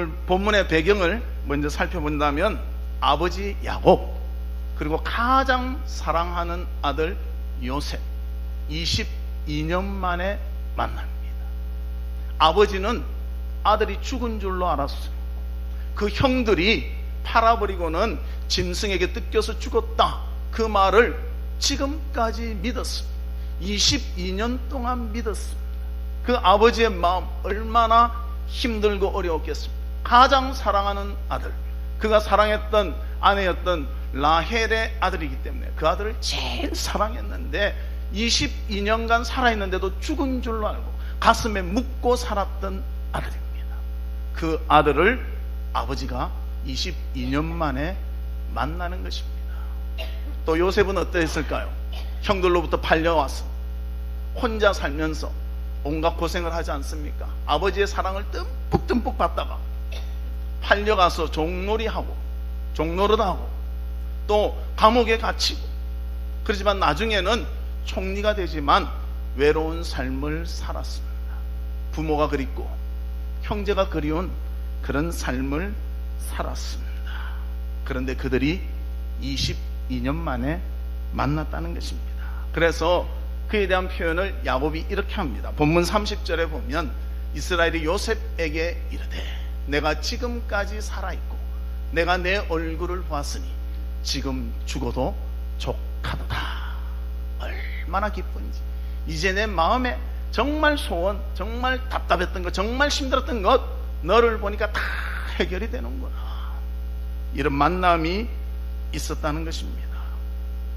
오늘 본문의 배경을 먼저 살펴본다면 아버지 야곱, 그리고 가장 사랑하는 아들 요셉, 22년 만에 만납니다. 아버지는 아들이 죽은 줄로 알았어요. 그 형들이 팔아버리고는 짐승에게 뜯겨서 죽었다, 그 말을 지금까지 믿었습니다. 22년 동안 믿었습니다. 그 아버지의 마음 얼마나 힘들고 어려웠겠습니까? 가장 사랑하는 아들, 그가 사랑했던 아내였던 라헬의 아들이기 때문에 그 아들을 제일 사랑했는데 22년간 살아있는데도 죽은 줄로 알고 가슴에 묻고 살았던 아들입니다. 그 아들을 아버지가 22년 만에 만나는 것입니다. 또 요셉은 어떠했을까요? 형들로부터 팔려와서 혼자 살면서 온갖 고생을 하지 않습니까? 아버지의 사랑을 듬뿍듬뿍 받다가 팔려가서 종놀이하고 종노릇하고 또 감옥에 갇히고, 그렇지만 나중에는 총리가 되지만 외로운 삶을 살았습니다. 부모가 그립고 형제가 그리운 그런 삶을 살았습니다. 그런데 그들이 22년 만에 만났다는 것입니다. 그래서 그에 대한 표현을 야곱이 이렇게 합니다. 본문 30절에 보면 이스라엘이 요셉에게 이르되 내가 지금까지 살아있고 내가 내 얼굴을 보았으니 지금 죽어도 족하도다. 얼마나 기쁜지. 이제 내 마음에 정말 소원, 정말 답답했던 것, 정말 힘들었던 것, 너를 보니까 다 해결이 되는구나. 이런 만남이 있었다는 것입니다.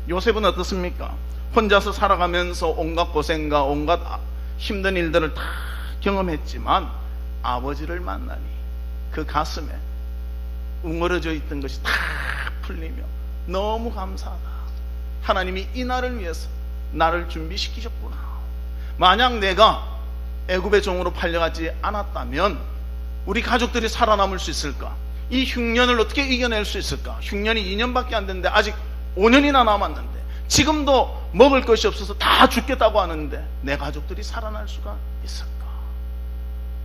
요셉은 어떻습니까? 혼자서 살아가면서 온갖 고생과 온갖 힘든 일들을 다 경험했지만 아버지를 만나니 그 가슴에 웅얼어져 있던 것이 다 풀리며 너무 감사하다. 하나님이 이 날을 위해서 나를 준비시키셨구나. 만약 내가 애굽의 종으로 팔려가지 않았다면 우리 가족들이 살아남을 수 있을까? 이 흉년을 어떻게 이겨낼 수 있을까? 흉년이 2년밖에 안 됐는데 아직 5년이나 남았는데 지금도 먹을 것이 없어서 다 죽겠다고 하는데 내 가족들이 살아날 수가 있을까?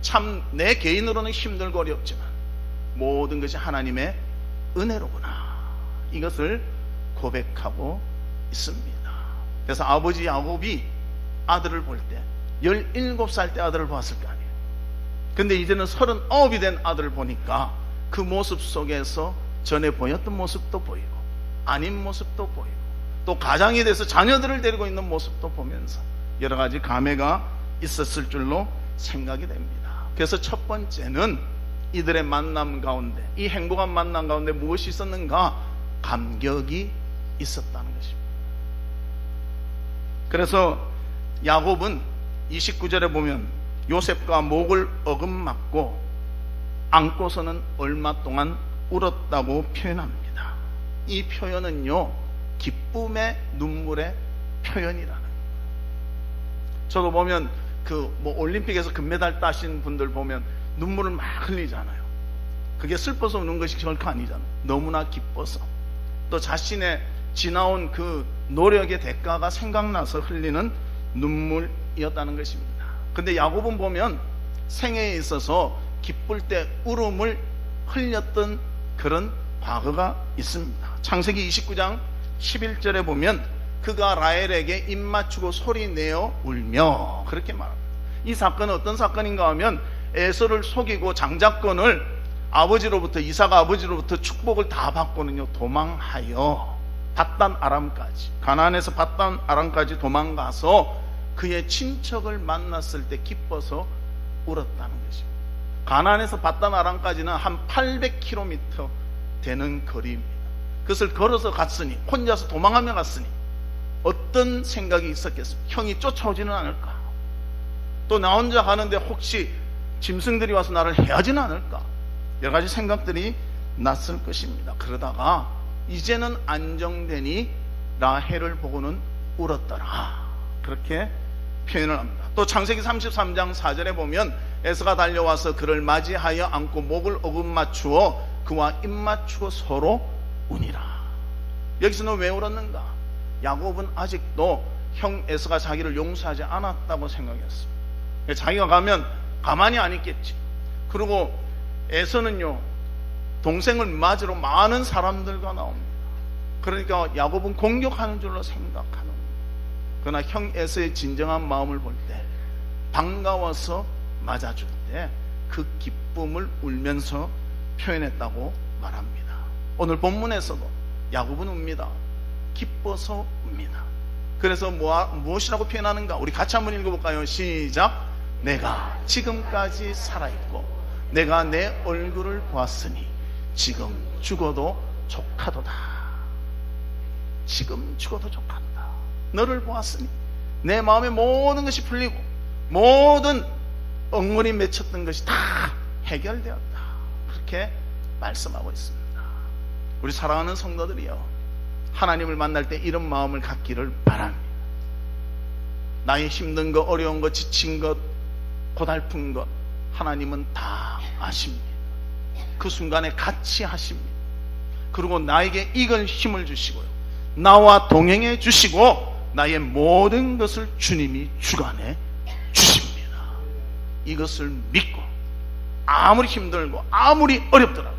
참 내 개인으로는 힘들고 어렵지만 모든 것이 하나님의 은혜로구나. 이것을 고백하고 있습니다. 그래서 아버지 야곱이 아들을 볼 때 17살 때 아들을 보았을 거 아니에요. 근데 이제는 39이 된 아들을 보니까 그 모습 속에서 전에 보였던 모습도 보이고 아닌 모습도 보이고 또 가장이 돼서 자녀들을 데리고 있는 모습도 보면서 여러 가지 감회가 있었을 줄로 생각이 됩니다. 그래서 첫 번째는 이들의 만남 가운데, 이 행복한 만남 가운데 무엇이 있었는가? 감격이 있었다는 것입니다. 그래서 야곱은 29절에 보면 요셉과 목을 어금맞고 안고서는 얼마 동안 울었다고 표현합니다. 이 표현은요, 기쁨의 눈물의 표현이라는 거예요. 저도 보면 올림픽에서 금메달 따신 분들 보면 눈물을 막 흘리잖아요. 그게 슬퍼서 우는 것이 결코 아니잖아요. 너무나 기뻐서 또 자신의 지나온 그 노력의 대가가 생각나서 흘리는 눈물이었다는 것입니다. 근데 야곱은 보면 생애에 있어서 기쁠 때 울음을 흘렸던 그런 과거가 있습니다. 창세기 29장 11절에 보면 그가 라헬에게 입 맞추고 소리 내어 울며, 그렇게 말합니다. 이 사건은 어떤 사건인가 하면 에서를 속이고 장자권을 아버지로부터, 이삭 아버지로부터 축복을 다 받고는요 도망하여 밧단 아람까지, 가나안에서 밧단 아람까지 도망가서 그의 친척을 만났을 때 기뻐서 울었다는 것입니다. 가나안에서 밧단 아람까지는 한 800km 되는 거리입니다. 그것을 걸어서 갔으니, 혼자서 도망하며 갔으니 어떤 생각이 있었겠습니까? 형이 쫓아오지는 않을까? 또 나 혼자 가는데 혹시 짐승들이 와서 나를 해하지는 않을까? 여러 가지 생각들이 났을 것입니다. 그러다가 이제는 안정되니 라헬을 보고는 울었더라, 그렇게 표현을 합니다. 또 창세기 33장 4절에 보면 에서가 달려와서 그를 맞이하여 안고 목을 어금맞추어 그와 입 맞추고 서로 우니라. 여기서는 왜 울었는가? 야곱은 아직도 형 에서가 자기를 용서하지 않았다고 생각했습니다. 자기가 가면 가만히 안 있겠지. 그리고 에서는요 동생을 맞으러 많은 사람들과 나옵니다. 그러니까 야곱은 공격하는 줄로 생각하는 거예요. 그러나 형 에서의 진정한 마음을 볼 때 반가워서 맞아줄 때 그 기쁨을 울면서 표현했다고 말합니다. 오늘 본문에서도 야곱은 웁니다. 기뻐서 웁니다. 그래서 무엇이라고 표현하는가? 우리 같이 한번 읽어볼까요? 시작. 내가 지금까지 살아있고 내가 내 얼굴을 보았으니 지금 죽어도 족하도다. 지금 죽어도 족하도다. 너를 보았으니 내 마음의 모든 것이 풀리고 모든 엉머리 맺혔던 것이 다 해결되었다. 그렇게 말씀하고 있습니다. 우리 사랑하는 성도들이요, 하나님을 만날 때 이런 마음을 갖기를 바랍니다. 나의 힘든 것, 어려운 것, 지친 것, 고달픈 것 하나님은 다 아십니다. 그 순간에 같이 하십니다. 그리고 나에게 이걸 힘을 주시고요, 나와 동행해 주시고 나의 모든 것을 주님이 주관해 주십니다. 이것을 믿고 아무리 힘들고 아무리 어렵더라도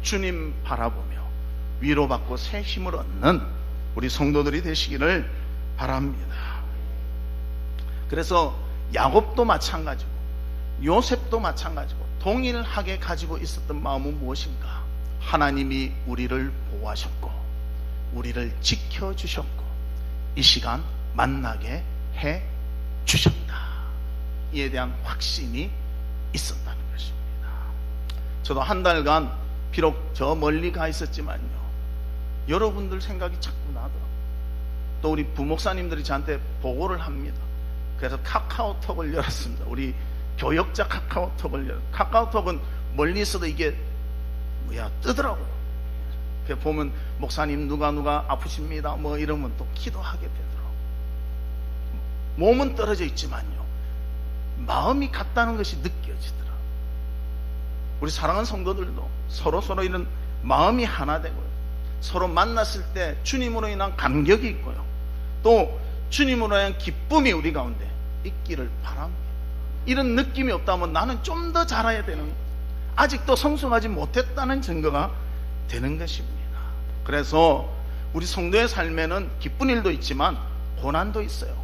주님 바라보며 위로받고 새 힘을 얻는 우리 성도들이 되시기를 바랍니다. 그래서 야곱도 마찬가지고 요셉도 마찬가지고 동일하게 가지고 있었던 마음은 무엇인가? 하나님이 우리를 보호하셨고 우리를 지켜주셨고 이 시간 만나게 해 주셨다. 이에 대한 확신이 있었다는 것입니다. 저도 한 달간 비록 저 멀리 가 있었지만요, 여러분들 생각이 자꾸 나더라고요. 또 우리 부목사님들이 저한테 보고를 합니다. 그래서 카카오톡을 열었습니다. 우리 교역자 카카오톡을 열었습니다. 카카오톡은 멀리 있어도 이게 뜨더라고요. 보면 목사님 누가 아프십니다 뭐 이러면 또 기도하게 되더라고요. 몸은 떨어져 있지만요 마음이 같다는 것이 느껴지더라고요. 우리 사랑하는 성도들도 서로 이런 마음이 하나 되고요, 서로 만났을 때 주님으로 인한 감격이 있고요, 또 주님으로 인한 기쁨이 우리 가운데 있기를 바랍니다. 이런 느낌이 없다면 나는 좀 더 잘해야 되는, 아직도 성숙하지 못했다는 증거가 되는 것입니다. 그래서 우리 성도의 삶에는 기쁜 일도 있지만 고난도 있어요.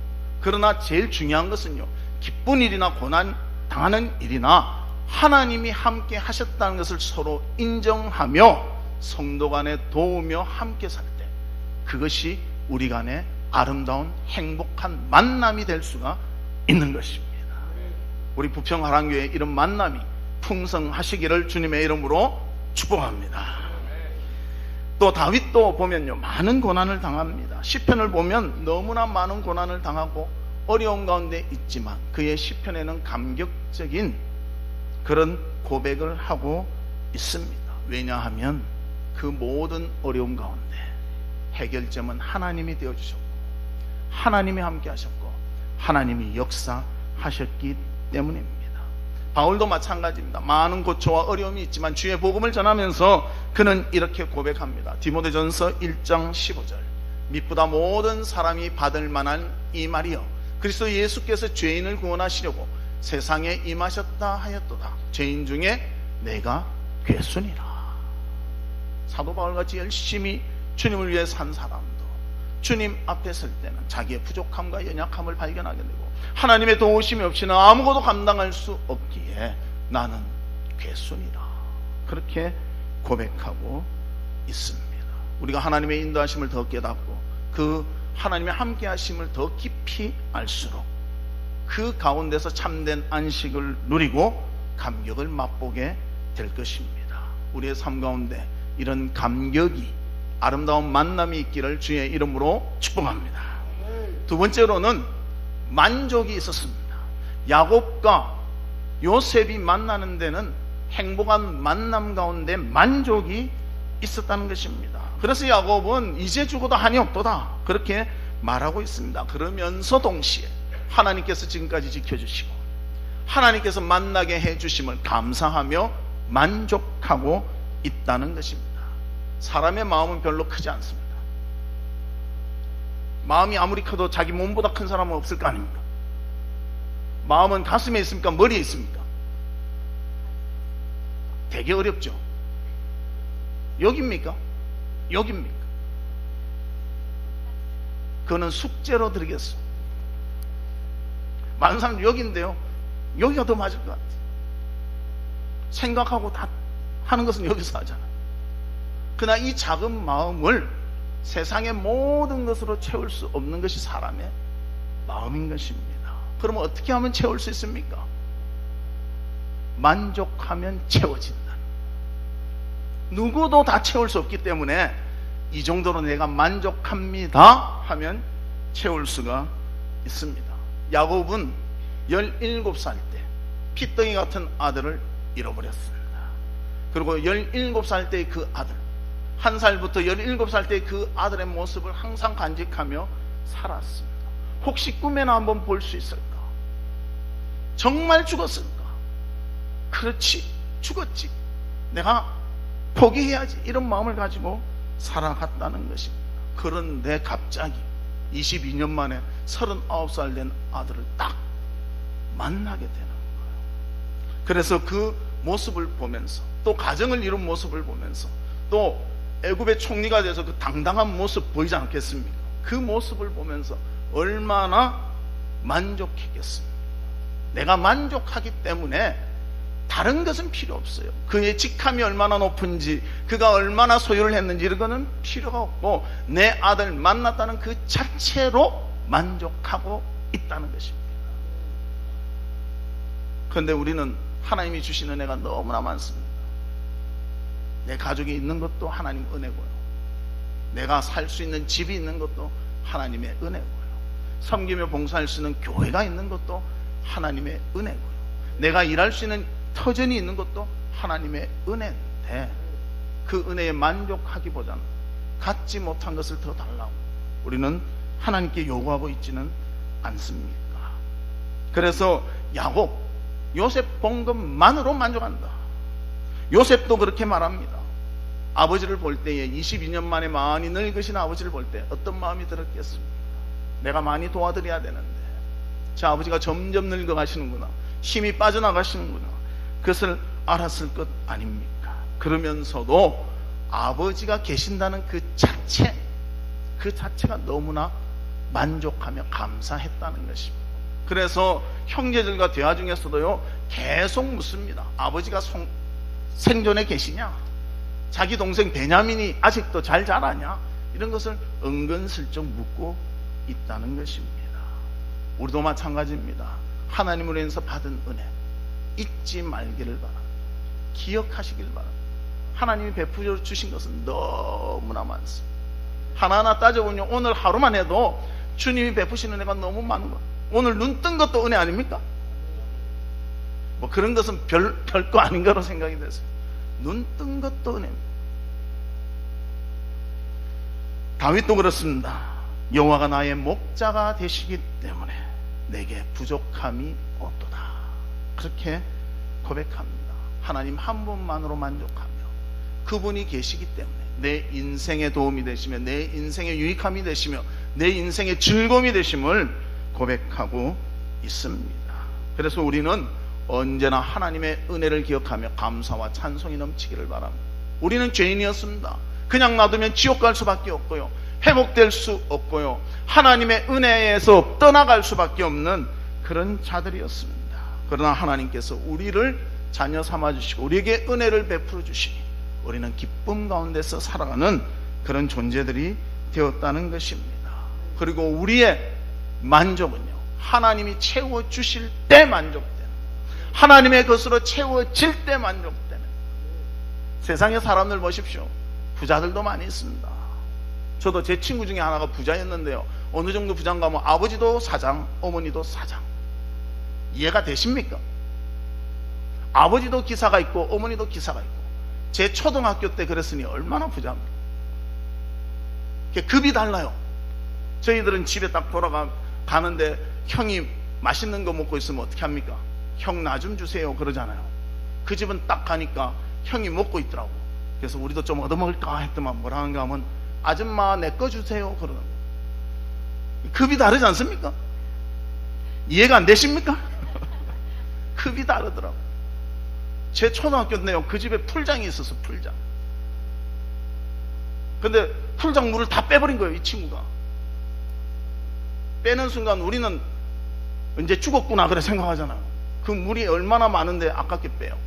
그러나 제일 중요한 것은요, 기쁜 일이나 고난 당하는 일이나 하나님이 함께 하셨다는 것을 서로 인정하며 성도 간에 도우며 함께 살 때 그것이 우리 간에 아름다운 행복한 만남이 될 수가 있는 것입니다. 우리 부평하랑교회 이런 만남이 풍성하시기를 주님의 이름으로 축복합니다. 또 다윗도 보면요 많은 고난을 당합니다. 시편을 보면 너무나 많은 고난을 당하고 어려운 가운데 있지만 그의 시편에는 감격적인 그런 고백을 하고 있습니다. 왜냐하면 그 모든 어려움 가운데 해결점은 하나님이 되어주셨고 하나님이 함께 하셨고 하나님이 역사하셨기 때문입니다. 바울도 마찬가지입니다. 많은 고초와 어려움이 있지만 주의 복음을 전하면서 그는 이렇게 고백합니다. 디모데전서 1장 15절 미쁘다 모든 사람이 받을 만한 이 말이여 그리스도 예수께서 죄인을 구원하시려고 세상에 임하셨다 하였도다. 죄인 중에 내가 괴순이라. 사도 바울같이 열심히 주님을 위해 산 사람도 주님 앞에 설 때는 자기의 부족함과 연약함을 발견하게 되고 하나님의 도우심이 없이는 아무것도 감당할 수 없기에 나는 괴순이라 그렇게 고백하고 있습니다. 우리가 하나님의 인도하심을 더 깨닫고 그 하나님의 함께 하심을 더 깊이 알수록 그 가운데서 참된 안식을 누리고 감격을 맛보게 될 것입니다. 우리의 삶 가운데 이런 감격이 아름다운 만남이 있기를 주의 이름으로 축복합니다. 두 번째로는 만족이 있었습니다. 야곱과 요셉이 만나는 데는 행복한 만남 가운데 만족이 있었다는 것입니다. 그래서 야곱은 이제 죽어도 한이 없도다 그렇게 말하고 있습니다. 그러면서 동시에 하나님께서 지금까지 지켜주시고 하나님께서 만나게 해주심을 감사하며 만족하고 있다는 것입니다. 사람의 마음은 별로 크지 않습니다. 마음이 아무리 커도 자기 몸보다 큰 사람은 없을 거 아닙니까? 마음은 가슴에 있습니까? 머리에 있습니까? 되게 어렵죠. 여기입니까? 여기입니까? 그거는 숙제로 드리겠어. 많은 사람들이 여기인데요, 여기가 더 맞을 것 같아요. 생각하고 다 하는 것은 여기서 하잖아요. 그러나 이 작은 마음을 세상의 모든 것으로 채울 수 없는 것이 사람의 마음인 것입니다. 그러면 어떻게 하면 채울 수 있습니까? 만족하면 채워진다. 누구도 다 채울 수 없기 때문에 이 정도로 내가 만족합니다 하면 채울 수가 있습니다. 야곱은 17살 때 피덩이 같은 아들을 잃어버렸습니다. 그리고 17살 때의 그 아들, 1살부터 17살 때의 그 아들의 모습을 항상 간직하며 살았습니다. 혹시 꿈에나 한번 볼 수 있을까? 정말 죽었을까? 그렇지, 죽었지, 내가 포기해야지, 이런 마음을 가지고 살아갔다는 것입니다. 그런데 갑자기 22년 만에 39살 된 아들을 딱 만나게 되는 거예요. 그래서 그 모습을 보면서, 또 가정을 이룬 모습을 보면서, 또 애굽의 총리가 돼서 그 당당한 모습 보이지 않겠습니까? 그 모습을 보면서 얼마나 만족했겠습니까? 내가 만족하기 때문에 다른 것은 필요 없어요. 그의 직함이 얼마나 높은지, 그가 얼마나 소유를 했는지 이런 거는 필요가 없고, 내 아들 만났다는 그 자체로 만족하고 있다는 것입니다. 그런데 우리는 하나님이 주신 은혜가 너무나 많습니다. 내 가족이 있는 것도 하나님 은혜고요, 내가 살 수 있는 집이 있는 것도 하나님의 은혜고요, 섬기며 봉사할 수 있는 교회가 있는 것도 하나님의 은혜고요, 내가 일할 수 있는 터전이 있는 것도 하나님의 은혜인데, 그 은혜에 만족하기보다는 갖지 못한 것을 더 달라고 우리는 하나님께 요구하고 있지는 않습니까? 그래서 야곱, 요셉 본 것만으로 만족한다. 요셉도 그렇게 말합니다. 아버지를 볼 때에, 22년 만에 많이 늙으신 아버지를 볼 때 어떤 마음이 들었겠습니까? 내가 많이 도와드려야 되는데 제 아버지가 점점 늙어가시는구나, 힘이 빠져나가시는구나, 그것을 알았을 것 아닙니까? 그러면서도 아버지가 계신다는 그 자체가 너무나 만족하며 감사했다는 것입니다. 그래서 형제들과 대화 중에서도요, 계속 묻습니다. 아버지가 생존해 계시냐? 자기 동생 베냐민이 아직도 잘 자라냐? 이런 것을 은근슬쩍 묻고 있다는 것입니다. 우리도 마찬가지입니다. 하나님으로 인해서 받은 은혜 잊지 말기를 바랍니다. 기억하시길 바랍니다. 하나님이 베풀어 주신 것은 너무나 많습니다. 하나하나 따져보면 오늘 하루만 해도 주님이 베푸신 은혜가 너무 많은 거예요. 오늘 눈 뜬 것도 은혜 아닙니까? 뭐 그런 것은 별거 아닌 거로 생각이 됐어요. 눈 뜬 것도 은혜입니다. 다윗도 그렇습니다. 여호와가 나의 목자가 되시기 때문에 내게 부족함이 없도다, 그렇게 고백합니다. 하나님 한 분만으로 만족하며 그분이 계시기 때문에 내 인생에 도움이 되시며, 내 인생에 유익함이 되시며, 내 인생의 즐거움이 되심을 고백하고 있습니다. 그래서 우리는 언제나 하나님의 은혜를 기억하며 감사와 찬송이 넘치기를 바랍니다. 우리는 죄인이었습니다. 그냥 놔두면 지옥 갈 수밖에 없고요, 회복될 수 없고요, 하나님의 은혜에서 떠나갈 수밖에 없는 그런 자들이었습니다. 그러나 하나님께서 우리를 자녀 삼아주시고 우리에게 은혜를 베풀어 주시니 우리는 기쁨 가운데서 살아가는 그런 존재들이 되었다는 것입니다. 그리고 우리의 만족은요, 하나님이 채워주실 때 만족되는, 하나님의 것으로 채워질 때 만족되는. 세상의 사람들 보십시오. 부자들도 많이 있습니다. 저도 제 친구 중에 하나가 부자였는데요, 어느 정도 부자인가 하면 아버지도 사장, 어머니도 사장. 이해가 되십니까? 아버지도 기사가 있고 어머니도 기사가 있고. 제 초등학교 때 그랬으니 얼마나 부자입니까? 급이 달라요. 저희들은 집에 딱 돌아가는데 형이 맛있는 거 먹고 있으면 어떻게 합니까? 형 나 좀 주세요 그러잖아요. 그 집은 딱 가니까 형이 먹고 있더라고. 그래서 우리도 좀 얻어먹을까 했더만 뭐라 하는가 하면 아줌마 내 거 주세요 그러는 거예요. 급이 다르지 않습니까? 이해가 안 되십니까? 급이 다르더라고. 제 초등학교 때요, 그 집에 풀장이 있었어. 풀장. 근데 풀장 물을 다 빼버린 거예요, 이 친구가. 빼는 순간 우리는 이제 죽었구나 그래 생각하잖아요. 그 물이 얼마나 많은데 아깝게 빼요.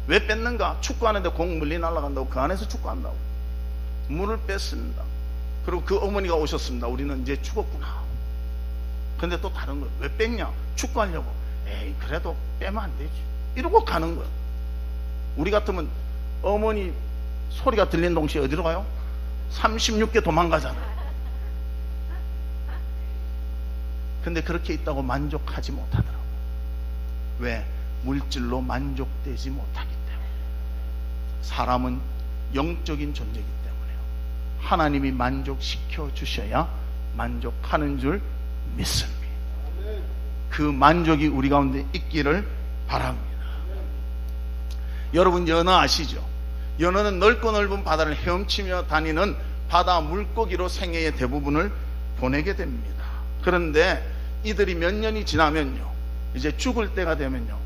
왜 뺐는가? 축구하는데 공 물리 날아간다고 그 안에서 축구한다고 물을 뺐습니다. 그리고 그 어머니가 오셨습니다. 우리는 이제 죽었구나. 근데 또 다른 거예요. 왜 뺐냐? 축구하려고. 에이, 그래도 빼면 안 되지. 이러고 가는 거예요. 우리 같으면 어머니 소리가 들린 동시에 어디로 가요? 36개 도망가잖아요. 근데 그렇게 있다고 만족하지 못하더라고요. 왜? 물질로 만족되지 못하기 때문에. 사람은 영적인 존재이기 때문에요. 하나님이 만족시켜 주셔야 만족하는 줄 믿습니다. 그 만족이 우리 가운데 있기를 바랍니다. 여러분, 연어 아시죠? 연어는 넓고 넓은 바다를 헤엄치며 다니는 바다 물고기로 생애의 대부분을 보내게 됩니다. 그런데 이들이 몇 년이 지나면요, 이제 죽을 때가 되면요,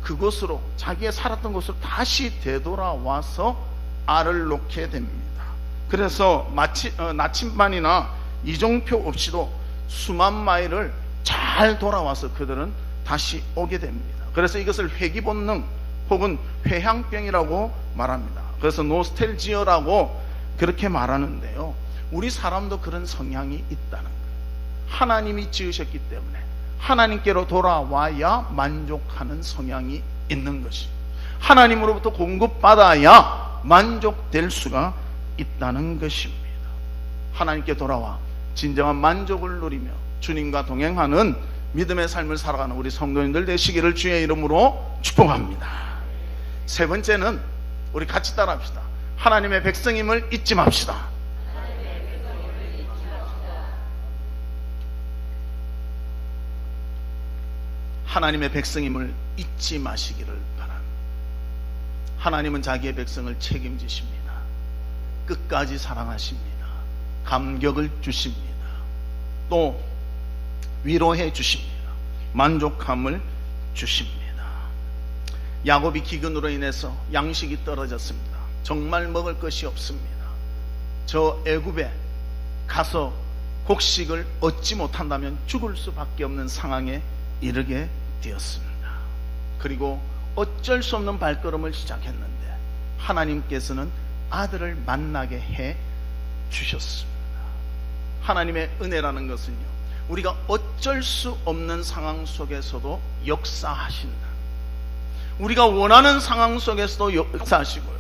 그곳으로, 자기의 살았던 곳으로 다시 되돌아와서 알을 놓게 됩니다. 그래서 나침반이나 이종표 없이도 수만 마일을 잘 돌아와서 그들은 다시 오게 됩니다. 그래서 이것을 회귀본능 혹은 회향병이라고 말합니다. 그래서 노스텔지어라고 그렇게 말하는데요, 우리 사람도 그런 성향이 있다는 거예요. 하나님이 지으셨기 때문에 하나님께로 돌아와야 만족하는 성향이 있는 것이, 하나님으로부터 공급받아야 만족될 수가 있다는 것입니다. 하나님께 돌아와 진정한 만족을 누리며 주님과 동행하는 믿음의 삶을 살아가는 우리 성도님들 되시기를 주의 이름으로 축복합니다. 세 번째는 우리 같이 따라합시다. 하나님의 백성임을 잊지 맙시다. 하나님의 백성임을 잊지 마시기를 바랍니다. 하나님은 자기의 백성을 책임지십니다. 끝까지 사랑하십니다. 감격을 주십니다. 또 위로해 주십니다. 만족함을 주십니다. 야곱이 기근으로 인해서 양식이 떨어졌습니다. 정말 먹을 것이 없습니다. 저 애굽에 가서 곡식을 얻지 못한다면 죽을 수밖에 없는 상황에 이르게 되었습니다. 그리고 어쩔 수 없는 발걸음을 시작했는데 하나님께서는 아들을 만나게 해 주셨습니다. 하나님의 은혜라는 것은요, 우리가 어쩔 수 없는 상황 속에서도 역사하신다. 우리가 원하는 상황 속에서도 역사하시고요,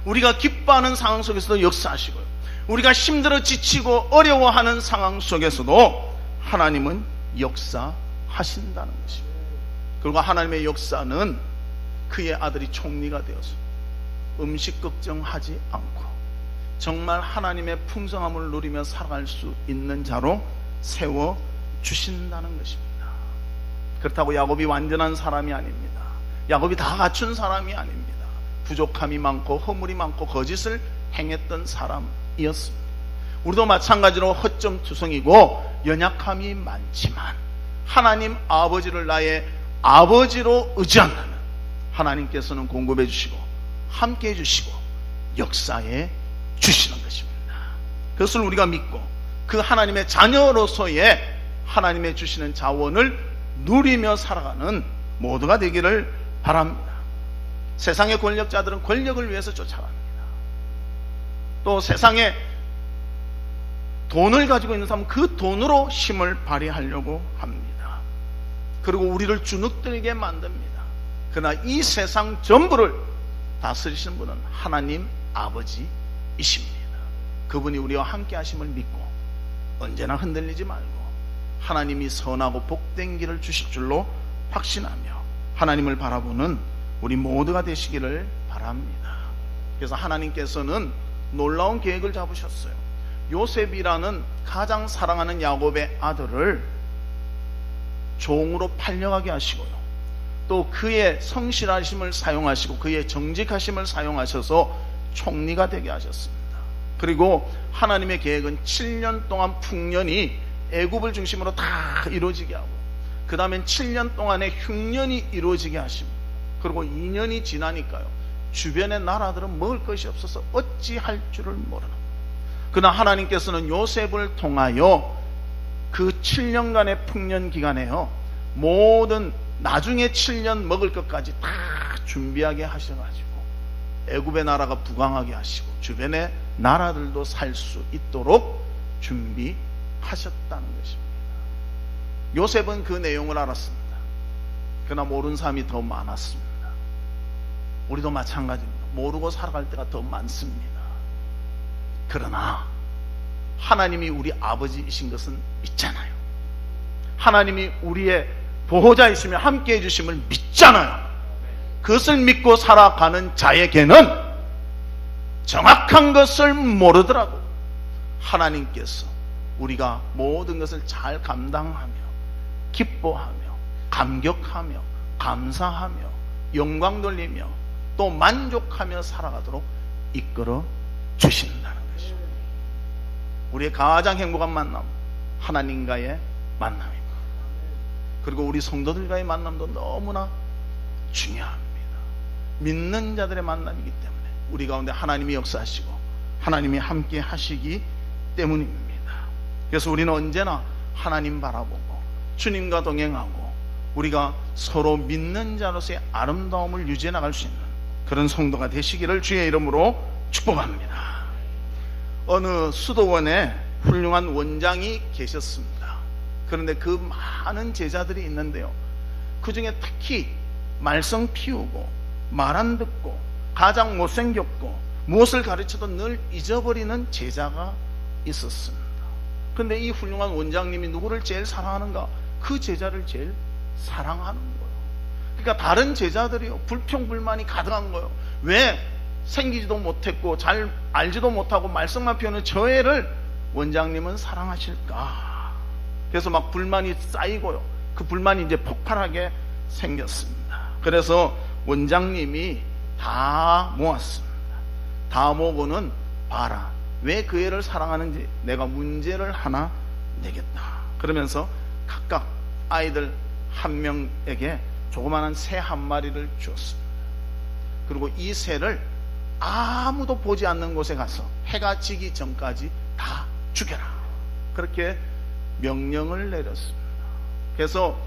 우리가 기뻐하는 상황 속에서도 역사하시고요, 우리가 힘들어 지치고 어려워하는 상황 속에서도 하나님은 역사하신다는 것입니다. 그리고 하나님의 역사는 그의 아들이 총리가 되어서 음식 걱정하지 않고 정말 하나님의 풍성함을 누리며 살아갈 수 있는 자로 세워주신다는 것입니다. 그렇다고 야곱이 완전한 사람이 아닙니다. 야곱이 다 갖춘 사람이 아닙니다. 부족함이 많고 허물이 많고 거짓을 행했던 사람이었습니다. 우리도 마찬가지로 허점투성이고 연약함이 많지만 하나님 아버지를 나의 아버지로 의지한다면 하나님께서는 공급해 주시고 함께 해 주시고 역사해 주시는 것입니다. 그것을 우리가 믿고 그 하나님의 자녀로서의 하나님의 주시는 자원을 누리며 살아가는 모두가 되기를 바랍니다. 세상의 권력자들은 권력을 위해서 쫓아갑니다. 또 세상에 돈을 가지고 있는 사람은 그 돈으로 힘을 발휘하려고 합니다. 그리고 우리를 주눅들게 만듭니다. 그러나 이 세상 전부를 다스리시는 분은 하나님 아버지이십니다. 그분이 우리와 함께 하심을 믿고 언제나 흔들리지 말고 하나님이 선하고 복된 길을 주실 줄로 확신하며 하나님을 바라보는 우리 모두가 되시기를 바랍니다. 그래서 하나님께서는 놀라운 계획을 잡으셨어요. 요셉이라는 가장 사랑하는 야곱의 아들을 종으로 팔려가게 하시고요, 또 그의 성실하심을 사용하시고 그의 정직하심을 사용하셔서 총리가 되게 하셨습니다. 그리고 하나님의 계획은 7년 동안 풍년이 애굽을 중심으로 다 이루어지게 하고 그 다음엔 7년 동안의 흉년이 이루어지게 하십니다. 그리고 2년이 지나니까요, 주변의 나라들은 먹을 것이 없어서 어찌할 줄을 모르는 거예요. 그러나 하나님께서는 요셉을 통하여 그 7년간의 풍년 기간에요, 모든 나중에 7년 먹을 것까지 다 준비하게 하셔가지고 애굽의 나라가 부강하게 하시고 주변의 나라들도 살 수 있도록 준비하셨다는 것입니다. 요셉은 그 내용을 알았습니다. 그러나 모르는 사람이 더 많았습니다. 우리도 마찬가지입니다. 모르고 살아갈 때가 더 많습니다. 그러나 하나님이 우리 아버지이신 것은 믿잖아요. 하나님이 우리의 보호자이시며 함께 해주심을 믿잖아요. 그것을 믿고 살아가는 자에게는 정확한 것을 모르더라도 하나님께서 우리가 모든 것을 잘 감당하며 기뻐하며 감격하며 감사하며 영광 돌리며 또 만족하며 살아가도록 이끌어 주신다는 것입니다. 우리의 가장 행복한 만남, 하나님과의 만남입니다. 그리고 우리 성도들과의 만남도 너무나 중요합니다. 믿는 자들의 만남이기 때문에 우리 가운데 하나님이 역사하시고 하나님이 함께 하시기 때문입니다. 그래서 우리는 언제나 하나님 바라보고 주님과 동행하고 우리가 서로 믿는 자로서의 아름다움을 유지해 나갈 수 있는 그런 성도가 되시기를 주의 이름으로 축복합니다. 어느 수도원에 훌륭한 원장이 계셨습니다. 그런데 그 많은 제자들이 있는데요, 그 중에 특히 말썽 피우고 말 안 듣고 가장 못생겼고 무엇을 가르쳐도 늘 잊어버리는 제자가 있었습니다. 그런데 이 훌륭한 원장님이 누구를 제일 사랑하는가? 그 제자를 제일 사랑하는 거예요. 그러니까 다른 제자들이요, 불평불만이 가득한 거예요. 왜 생기지도 못했고 잘 알지도 못하고 말썽만 피우는 저 애를 원장님은 사랑하실까? 그래서 막 불만이 쌓이고요, 그 불만이 이제 폭발하게 생겼습니다. 그래서 원장님이 다 모았습니다. 다 모고는 봐라, 왜 그 애를 사랑하는지 내가 문제를 하나 내겠다. 그러면서 각각 아이들 한 명에게 조그마한 새 한 마리를 주었습니다. 그리고 이 새를 아무도 보지 않는 곳에 가서 해가 지기 전까지 다 죽여라, 그렇게 명령을 내렸습니다. 그래서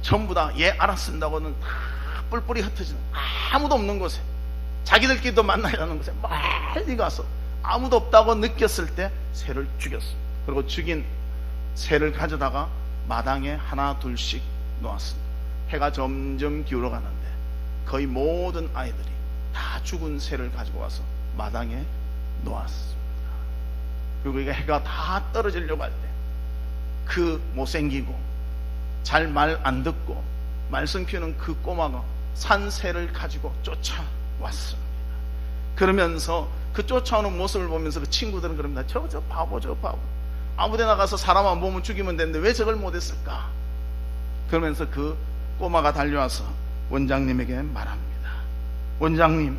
전부 다 예 알았습니다고는 다 뿔뿔이 흩어지는 아무도 없는 곳에, 자기들끼리도 만나지 않는 곳에 멀리 가서 아무도 없다고 느꼈을 때 새를 죽였습니다. 그리고 죽인 새를 가져다가 마당에 하나 둘씩 놓았습니다. 해가 점점 기울어 가는데 거의 모든 아이들이 다 죽은 새를 가지고 와서 마당에 놓았습니다. 그리고 이게 해가 다 떨어지려고 할 때 그 못생기고 잘 말 안 듣고 말썽 피우는 그 꼬마가 산 새를 가지고 쫓아왔습니다. 그러면서 그 쫓아오는 모습을 보면서 그 친구들은 그럽니다. 저 바보, 저 바보, 아무데 나가서 사람 안 보면 죽이면 되는데 왜 저걸 못했을까? 그러면서 그 꼬마가 달려와서 원장님에게 말합니다. 원장님,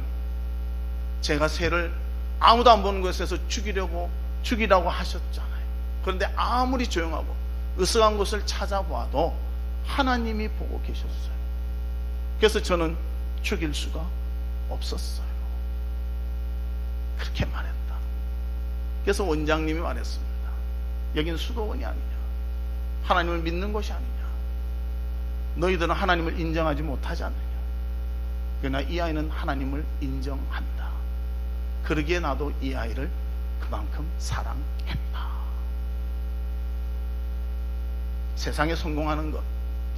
제가 새를 아무도 안 보는 곳에서 죽이라고 하셨잖아요. 그런데 아무리 조용하고 으스한 곳을 찾아봐도 하나님이 보고 계셨어요. 그래서 저는 죽일 수가 없었어요. 그렇게 말했다. 그래서 원장님이 말했습니다. 여긴 수도원이 아니냐, 하나님을 믿는 곳이 아니냐, 너희들은 하나님을 인정하지 못하지 않느냐. 그러나 이 아이는 하나님을 인정한다. 그러기에 나도 이 아이를 그만큼 사랑했다. 세상에 성공하는 것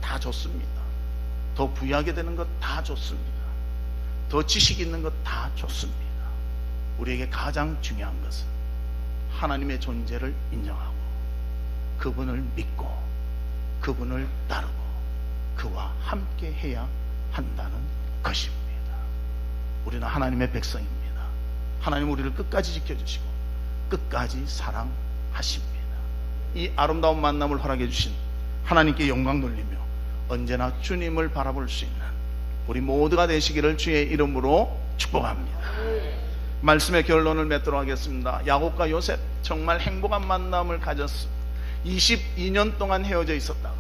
다 좋습니다. 더 부유하게 되는 것 다 좋습니다. 더 지식 있는 것 다 좋습니다. 우리에게 가장 중요한 것은 하나님의 존재를 인정하고 그분을 믿고 그분을 따르고 그와 함께 해야 한다는 것입니다. 우리는 하나님의 백성입니다. 하나님 우리를 끝까지 지켜주시고 끝까지 사랑하십니다. 이 아름다운 만남을 허락해 주신 하나님께 영광 돌리며 언제나 주님을 바라볼 수 있는 우리 모두가 되시기를 주의 이름으로 축복합니다. 말씀의 결론을 맺도록 하겠습니다. 야곱과 요셉 정말 행복한 만남을 가졌습니다. 22년 동안 헤어져 있었다가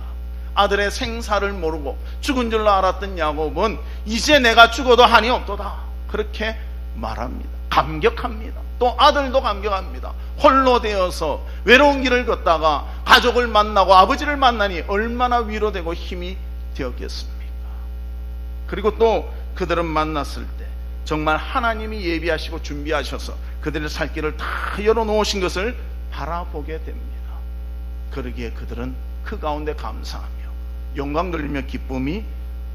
아들의 생사를 모르고 죽은 줄로 알았던 야곱은 이제 내가 죽어도 한이 없도다, 그렇게 말합니다. 감격합니다. 또 아들도 감격합니다. 홀로 되어서 외로운 길을 걷다가 가족을 만나고 아버지를 만나니 얼마나 위로되고 힘이 되었겠습니까? 그리고 또 그들은 만났을 때 정말 하나님이 예비하시고 준비하셔서 그들의 살 길을 다 열어놓으신 것을 바라보게 됩니다. 그러기에 그들은 그 가운데 감사하며 영광 돌리며 기쁨이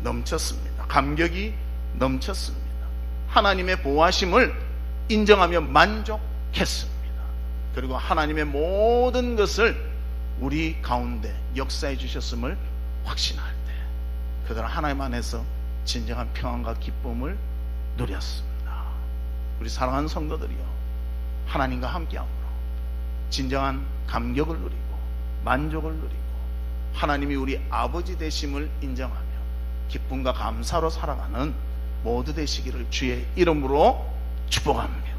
넘쳤습니다. 감격이 넘쳤습니다. 하나님의 보호하심을 인정하며 만족했습니다. 그리고 하나님의 모든 것을 우리 가운데 역사해 주셨음을 확신할 때 그들은 하나님 안에서 진정한 평안과 기쁨을 누렸습니다. 우리 사랑하는 성도들이요, 하나님과 함께함으로 진정한 감격을 누리고 만족을 누리고 하나님이 우리 아버지 되심을 인정하며 기쁨과 감사로 살아가는 모두 되시기를 주의 이름으로 축복합니다.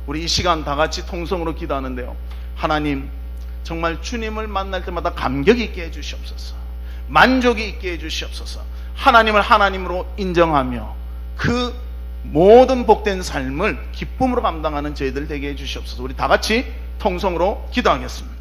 우리 이 시간 다 같이 통성으로 기도하는데요, 하나님 정말 주님을 만날 때마다 감격 있게 해주시옵소서, 만족이 있게 해주시옵소서, 하나님을 하나님으로 인정하며 그 모든 복된 삶을 기쁨으로 감당하는 저희들 되게 해주시옵소서. 우리 다 같이 통성으로 기도하겠습니다.